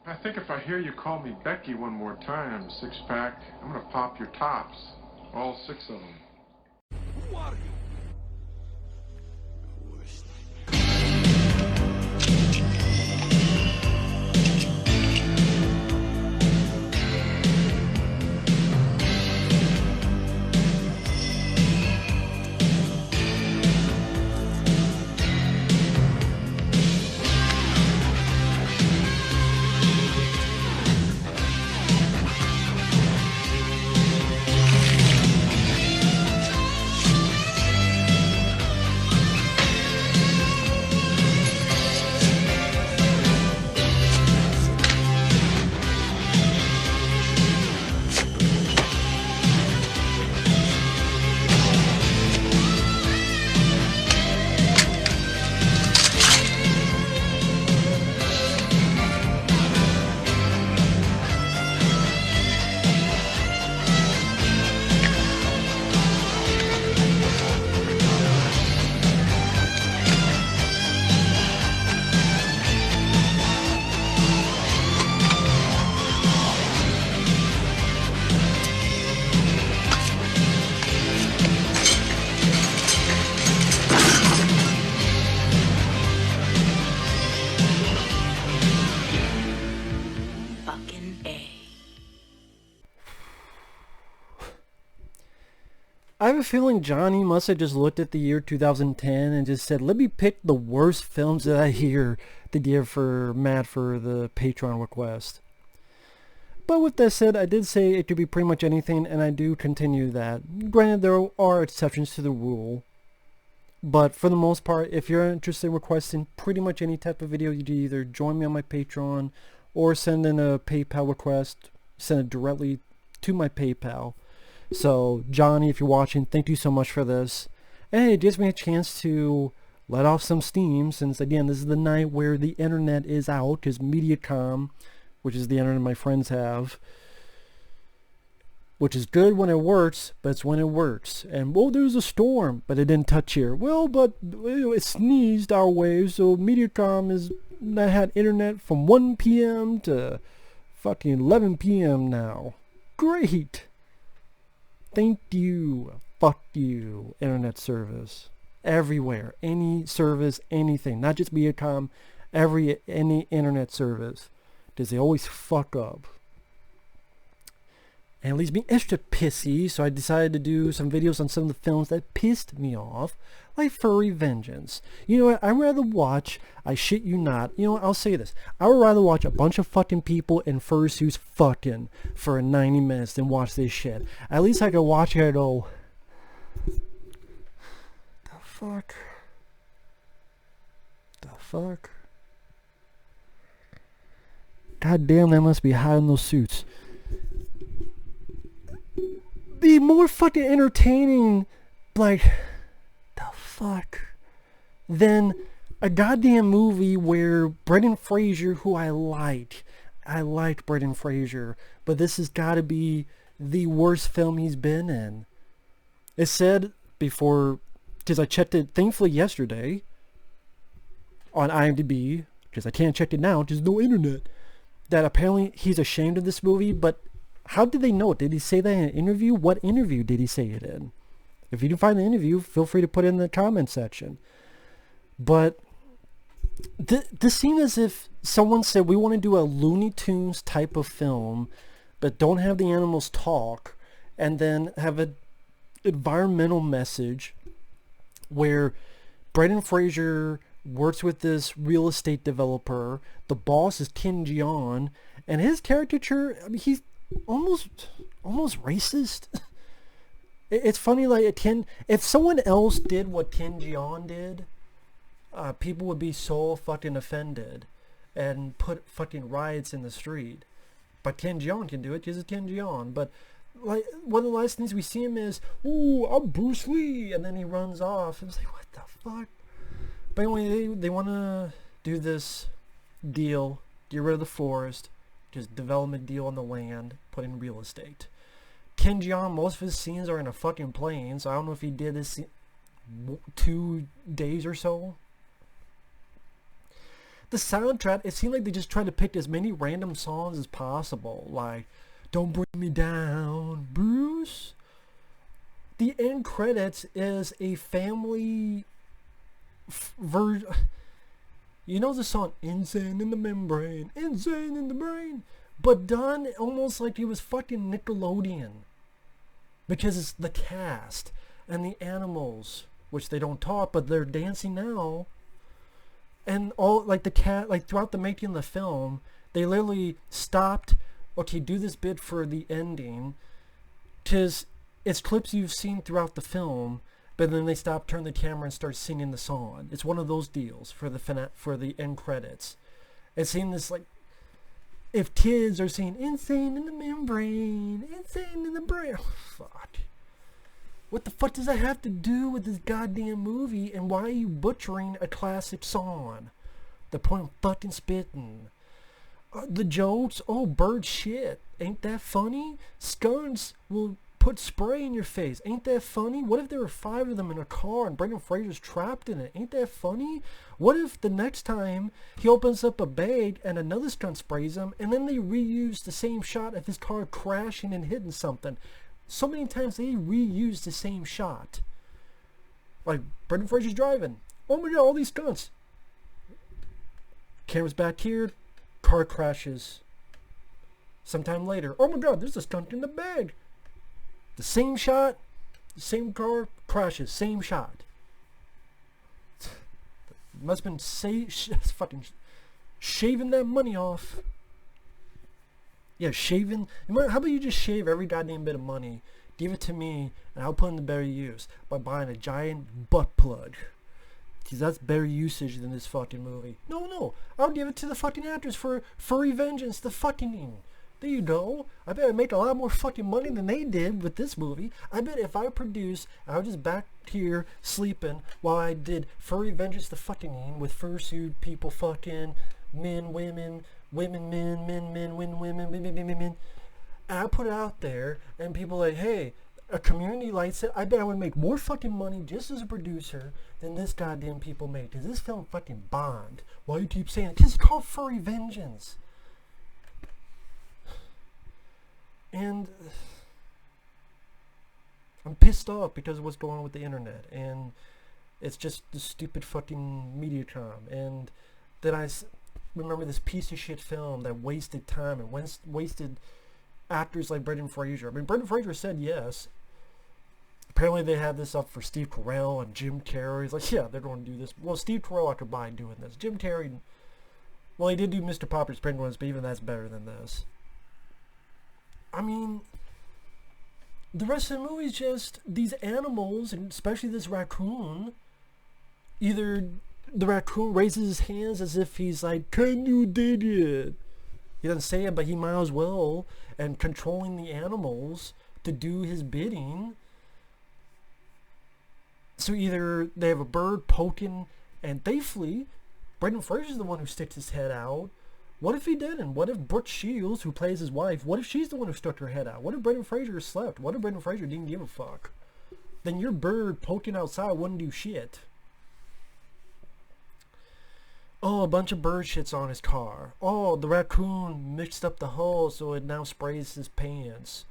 I think if I hear you call me Becky one more time, six-pack, I'm gonna pop your tops. All six of them. Who are you? I have a feeling Johnny must have just looked at the year 2010 and just said, let me pick the worst films that I hear to give for Matt for the Patreon request. But with that said, I did say it could be pretty much anything, and I do continue that. Granted, there are exceptions to the rule. But for the most part, if you're interested in requesting pretty much any type of video, you can either join me on my Patreon or send in a PayPal request, send it directly to my PayPal. So, Johnny, if you're watching, thank you so much for this. And it gives me a chance to let off some steam, since, again, this is the night where the internet is out, because Mediacom, which is the internet my friends have, which is good when it works, but it's when it works. And, well, there's a storm, but it didn't touch here. Well, but it sneezed our way, so Mediacom is not had internet from 1 p.m. to fucking 11 p.m. now. Great! Thank you. Fuck you. Internet service. Everywhere. Any service, anything. Not just Mediacom. Any internet service. Because they always fuck up. And at least being extra pissy, so I decided to do some videos on some of the films that pissed me off, like Furry Vengeance. You know what, I'd rather watch, I shit you not, you know what, I'll say this, I would rather watch a bunch of fucking people in fursuits fucking for 90 minutes than watch this shit. At least I could watch it and go, the fuck? The fuck? God damn, that must be hot in those suits. Be more fucking entertaining, like, the fuck, than a goddamn movie where Brendan Fraser, who I liked Brendan Fraser, but this has got to be the worst film he's been in. It said before, because I checked it thankfully yesterday on IMDb, because I can't check it now, because no internet, that apparently he's ashamed of this movie, but how did they know it? Did he say that in an interview? What interview did he say it in? If you can find the interview, feel free to put it in the comment section. But this seemed as if someone said, we want to do a Looney Tunes type of film, but don't have the animals talk, and then have an environmental message where Brendan Fraser works with this real estate developer. The boss is Ken Jeong, and his caricature, I mean, he's almost racist. It's funny, like, if someone else did what Ken Jeong did, people would be so fucking offended and put fucking riots in the street. But Ken Jeong can do it because it's Ken Jeong. But like, one of the last things we see him is, ooh, I'm Bruce Lee, and then he runs off. And it's like, what the fuck? But anyway, they want to do this deal, get rid of the forest, just development deal on the land, put in real estate. Ken Jeong, most of his scenes are in a fucking plane, so I don't know if he did this 2 days or so. the soundtrack, it seemed like they just tried to pick as many random songs as possible. Like, Don't Bring Me Down, Bruce. The end credits is a family version. You know the song Insane in the Membrane, Insane in the Brain? But done almost like it was fucking Nickelodeon. Because it's the cast and the animals, which they don't talk, but they're dancing now. And all, like the cat, like throughout the making of the film, they literally stopped, okay, do this bit for the ending. Because it's clips you've seen throughout the film, but then they stop, turn the camera, and start singing the song. It's one of those deals for the end credits. It seemed this like, if kids are saying insane in the membrane, insane in the brain, oh, fuck. What the fuck does that have to do with this goddamn movie? And why are you butchering a classic song? The point of fucking spitting. The jokes, oh, bird shit. Ain't that funny? Skunks will put spray in your face. Ain't that funny? What if there were 5 of them in a car and Brendan Fraser's trapped in it? Ain't that funny? What if the next time he opens up a bag and another stunt sprays him, and then they reuse the same shot of his car crashing and hitting something? So many times they reuse the same shot. Like, Brendan Fraser's driving. Oh my god, all these stunts. Camera's back here. Car crashes. Sometime later. Oh my god, there's a stunt in the bag. The same shot, the same car crashes, same shot. Must have been fucking shaving that money off. Yeah, shaving. How about you just shave every goddamn bit of money, give it to me, and I'll put it to better use by buying a giant butt plug. Because that's better usage than this fucking movie. No, I'll give it to the fucking actors for Furry Vengeance, the fucking. There you go. I bet I'd make a lot more fucking money than they did with this movie. I bet if I produce, I was just back here sleeping while I did Furry Vengeance the fucking with fursuit people fucking men, women, women, men, women, women. And I put it out there and people are like, hey, a community likes it. I bet I would make more fucking money just as a producer than this goddamn people make. Because this film fucking bombed. Why you keep saying it? Because it's called Furry Vengeance. And I'm pissed off because of what's going on with the internet. And it's just the stupid fucking Mediacom. And then I remember this piece of shit film that wasted time and wasted actors like Brendan Fraser. I mean, Brendan Fraser said yes. Apparently they had this up for Steve Carell and Jim Carrey. He's like, yeah, they're going to do this. Well, Steve Carell I could buy doing this. Jim Carrey, well, he did do Mr. Popper's Penguins, but even that's better than this. I mean, the rest of the movie is just these animals, and especially this raccoon. Either the raccoon raises his hands as if he's like, can you did it? He doesn't say it, but he might as well. And controlling the animals to do his bidding. So either they have a bird poking and they flee. Brendan Fraser's the one who sticks his head out. What if he didn't? What if Brooke Shields, who plays his wife, what if she's the one who stuck her head out? What if Brendan Fraser slept? What if Brendan Fraser didn't give a fuck? Then your bird poking outside wouldn't do shit. Oh, a bunch of bird shits on his car. Oh, the raccoon mixed up the hull so it now sprays his pants.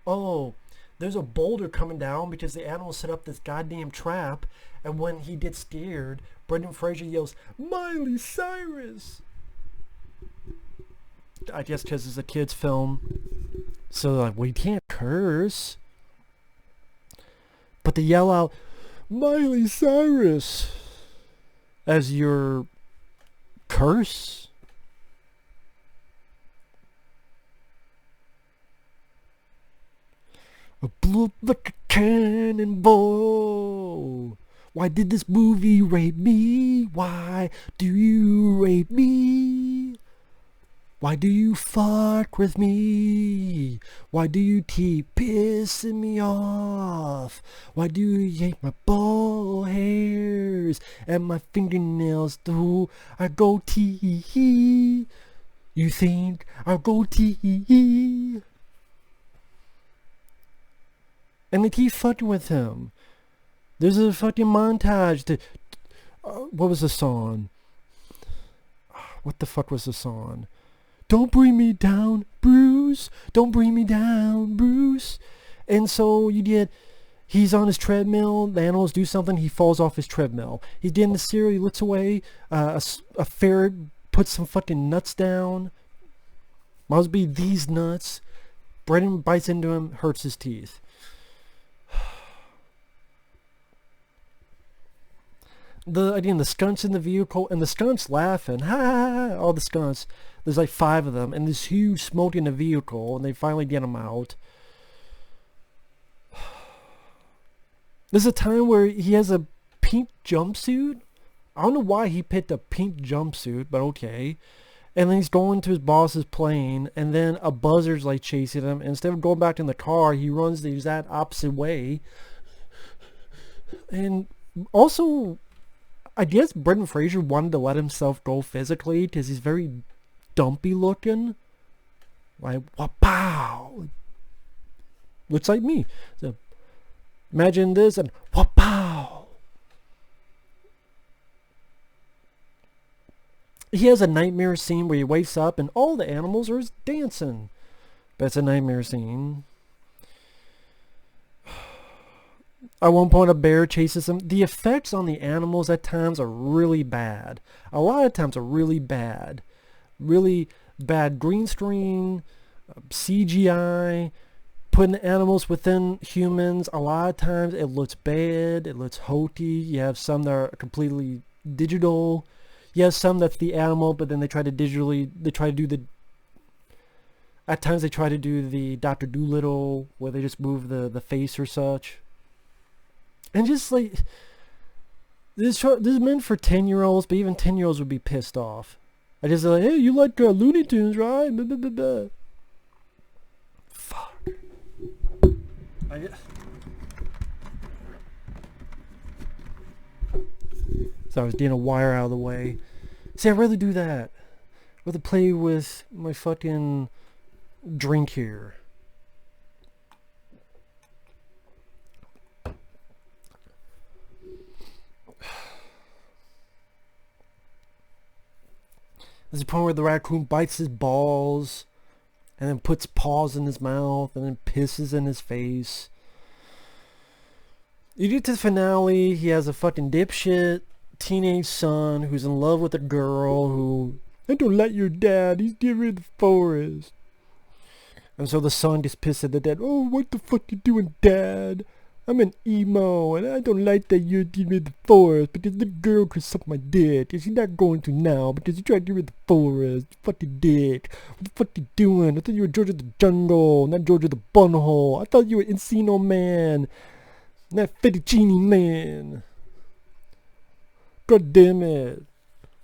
Oh, there's a boulder coming down because the animal set up this goddamn trap, and when he gets scared, Brendan Fraser yells, Miley Cyrus! I guess because it's a kid's film. So like, we can't curse. But they yell out, Miley Cyrus! As your curse? I blew up like a cannonball. Why did this movie rape me? Why do you rape me? Why do you fuck with me? Why do you keep pissing me off? Why do you yank my ball hairs and my fingernails through our goatee? You think our goatee? And they keep fucking with him. There's a fucking montage that... what was the song? what the fuck was the song? Don't bring me down, Bruce. Don't bring me down, Bruce. And so you get, he's on his treadmill. The animals do something. He falls off his treadmill. He's getting the cereal. He looks away. A ferret puts some fucking nuts down. Must be these nuts. Brendan bites into him, hurts his teeth. The skunks in the vehicle, and the skunks laughing. Ha ha ha! All the skunks. There's like 5 of them, and there's huge smoke in the vehicle, and they finally get them out. There's a time where he has a pink jumpsuit. I don't know why he picked a pink jumpsuit, but okay. And then he's going to his boss's plane, and then a buzzard's like chasing him. And instead of going back in the car, he runs the exact opposite way. And also, I guess Brendan Fraser wanted to let himself go physically because he's very dumpy looking. Like, wow. Looks like me. So, imagine this and wow. He has a nightmare scene where he wakes up and all the animals are dancing. That's a nightmare scene. At one point, a bear chases him. The effects on the animals at times are really bad. A lot of times are really bad. Really bad green screen, CGI, putting the animals within humans. A lot of times it looks bad. It looks hokey. You have some that are completely digital. You have some that's the animal, but then they try to do the... At times they try to do the Dr. Dolittle, where they just move the face or such. And just like, this is meant for 10-year-olds, but even 10-year-olds would be pissed off. I just like, hey, you like Looney Tunes, right? Blah, blah, blah, blah. Fuck. So I was getting a wire out of the way. See, I'd rather do that. I'd rather play with my fucking drink here. There's a point where the raccoon bites his balls and then puts paws in his mouth and then pisses in his face. You get to the finale, he has a fucking dipshit teenage son who's in love with a girl who, I don't like your dad, he's getting rid of the forest. And so the son gets pissed at the dad. Oh, what the fuck you doing, Dad? I'm an emo, and I don't like that you're getting rid of the forest because the girl could suck my dick, and she's not going to now because you tried to get rid of the forest. You fucking dick. What the fuck you doing? I thought you were George of the Jungle, not George of the Bunhole. I thought you were Encino Man, not Fettuccine Man. God damn it.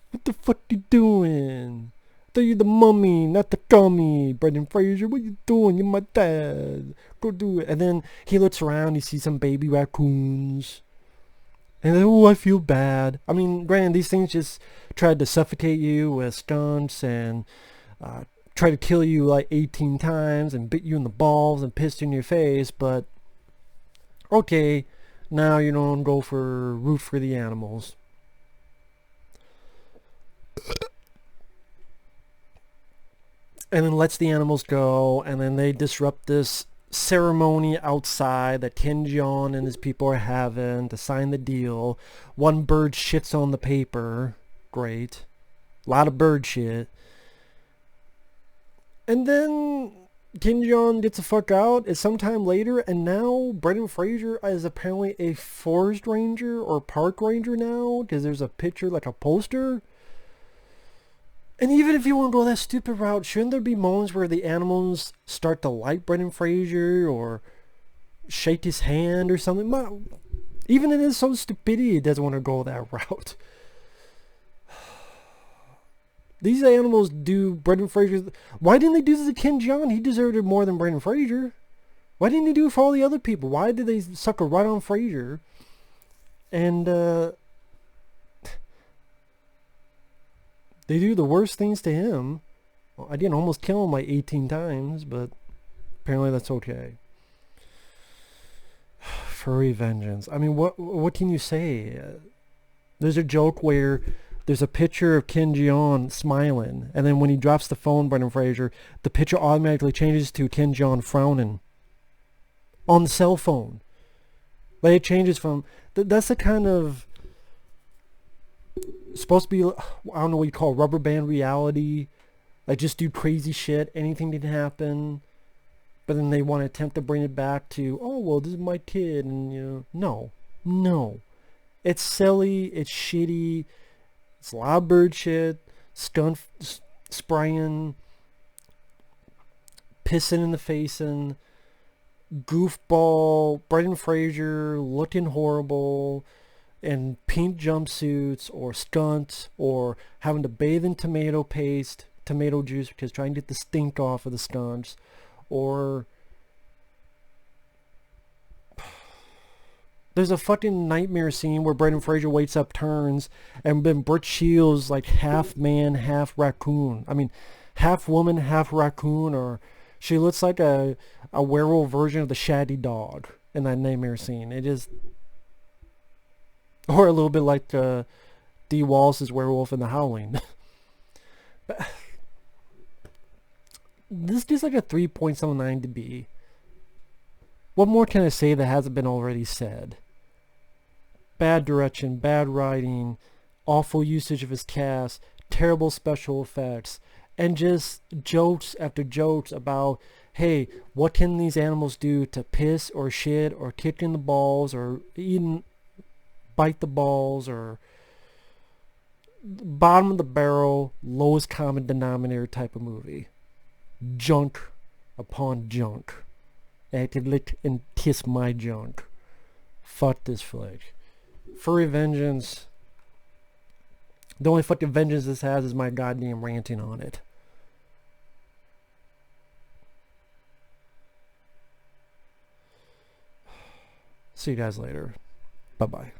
What the fuck you doing? I thought you're the mummy, not the gummy. Brendan Fraser, what you doing? You're my dad. Go do it. And then he looks around, he sees some baby raccoons. And then, oh, I feel bad. I mean, granted, these things just tried to suffocate you with stunts and try to kill you like 18 times and bit you in the balls and pissed in your face, but okay, now you don't go for root for the animals. And then lets the animals go, and then they disrupt this ceremony outside that Ken Jeong and his people are having to sign the deal. One bird shits on the paper. Great. A lot of bird shit. And then Ken Jeong gets the fuck out. It's sometime later, and now Brendan Fraser is apparently a forest ranger or park ranger now, because there's a picture, like a poster. And even if you want to go that stupid route, shouldn't there be moments where the animals start to like Brendan Fraser or shake his hand or something? Even in his own stupidity, he doesn't want to go that route. These animals do Brendan Fraser. Why didn't they do this to Ken Jeong? He deserved it more than Brendan Fraser. Why didn't they do it for all the other people? Why did they sucker right on Fraser? And they do the worst things to him. Well, I didn't almost kill him like 18 times, but apparently that's okay. Furry vengeance. I mean, what can you say? There's a joke where there's a picture of Ken Jeong smiling, and then when he drops the phone, Brendan Fraser, the picture automatically changes to Ken Jeong frowning on the cell phone. Like it changes from that's the kind of supposed to be, I don't know what you call it, rubber band reality. Like just do crazy shit, anything can happen. But then they want to attempt to bring it back to, oh well, this is my kid, and no, it's silly, it's shitty, it's loud bird shit, stunt spraying, pissing in the facing, goofball, Brendan Fraser looking horrible, in pink jumpsuits, or stunts, or having to bathe in tomato paste, tomato juice, because trying to get the stink off of the stunts, or there's a fucking nightmare scene where Brendan Fraser wakes up, turns, and then Brooke Shields like half man, half raccoon. I mean, half woman, half raccoon, or she looks like a werewolf version of the Shaggy Dog in that nightmare scene. It is, or a little bit like Dee Wallace's werewolf in The Howling. But this is like a 3.79 to be. What more can I say that hasn't been already said? Bad direction, bad writing, awful usage of his cast, terrible special effects, and just jokes after jokes about, hey, what can these animals do to piss or shit or kick in the balls or even bite the balls, or bottom of the barrel, lowest common denominator type of movie. Junk upon junk. I could lick and kiss my junk. Fuck this flick. Furry vengeance. The only fucking vengeance this has is my goddamn ranting on it. See you guys later. Bye bye.